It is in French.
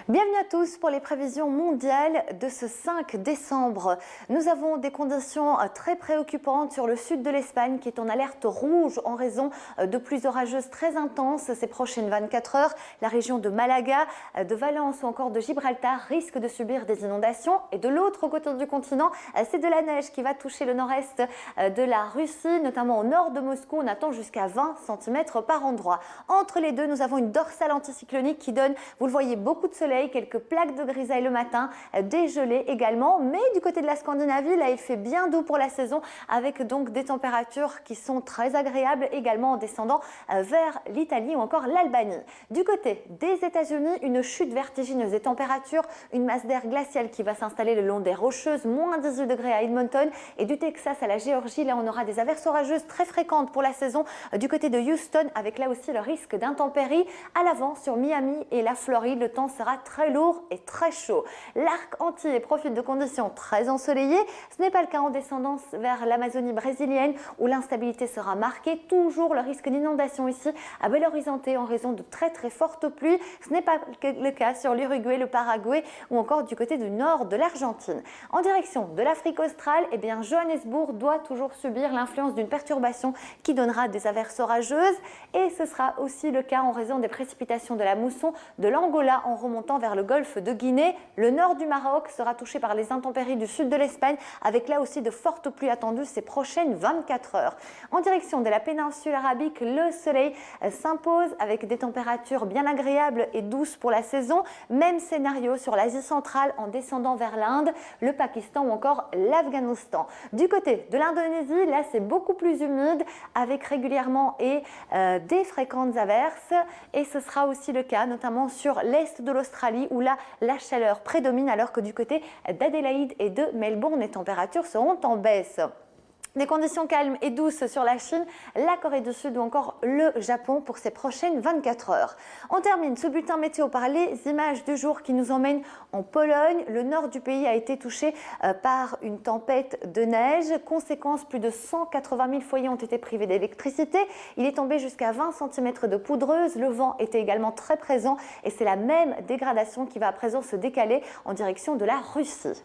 Bienvenue à tous pour les prévisions mondiales de ce 5 décembre. Nous avons des conditions très préoccupantes sur le sud de l'Espagne qui est en alerte rouge en raison de pluies orageuses très intenses ces prochaines 24 heures. La région de Malaga, de Valence ou encore de Gibraltar risque de subir des inondations. Et de l'autre côté du continent, c'est de la neige qui va toucher le nord-est de la Russie, notamment au nord de Moscou. On attend jusqu'à 20 cm par endroit. Entre les deux, nous avons une dorsale anticyclonique qui donne, vous le voyez, beaucoup de soleil, quelques plaques de grisaille le matin, des gelées également. Mais du côté de la Scandinavie, là, il fait bien doux pour la saison avec donc des températures qui sont très agréables également en descendant vers l'Italie ou encore l'Albanie. Du côté des États-Unis, une chute vertigineuse des températures, une masse d'air glaciale qui va s'installer le long des Rocheuses, moins 18 degrés à Edmonton, et du Texas à la Géorgie, là on aura des averses orageuses très fréquentes pour la saison du côté de Houston, avec là aussi le risque d'intempéries. À l'avant sur Miami et la Floride, le temps sera très lourd et très chaud. L'arc entier profite de conditions très ensoleillées. Ce n'est pas le cas en descendance vers l'Amazonie brésilienne où l'instabilité sera marquée. Toujours le risque d'inondation ici à Belo Horizonte en raison de très fortes pluies. Ce n'est pas le cas sur l'Uruguay, le Paraguay ou encore du côté du nord de l'Argentine. En direction de l'Afrique australe, eh bien Johannesburg doit toujours subir l'influence d'une perturbation qui donnera des averses orageuses, et ce sera aussi le cas en raison des précipitations de la mousson de l'Angola en remontant vers le golfe de Guinée. Le nord du Maroc sera touché par les intempéries du sud de l'Espagne avec là aussi de fortes pluies attendues ces prochaines 24 heures. En direction de la péninsule arabique, le soleil s'impose avec des températures bien agréables et douces pour la saison. Même scénario sur l'Asie centrale en descendant vers l'Inde, le Pakistan ou encore l'Afghanistan. Du côté de l'Indonésie, là c'est beaucoup plus humide avec régulièrement des fréquentes averses, et ce sera aussi le cas notamment sur l'est de l'Australie où là la chaleur prédomine, alors que du côté d'Adélaïde et de Melbourne les températures seront en baisse. Des conditions calmes et douces sur la Chine, la Corée du Sud ou encore le Japon pour ces prochaines 24 heures. On termine ce bulletin météo par les images du jour qui nous emmènent en Pologne. Le nord du pays a été touché par une tempête de neige. Conséquence, plus de 180 000 foyers ont été privés d'électricité. Il est tombé jusqu'à 20 cm de poudreuse. Le vent était également très présent et c'est la même dégradation qui va à présent se décaler en direction de la Russie.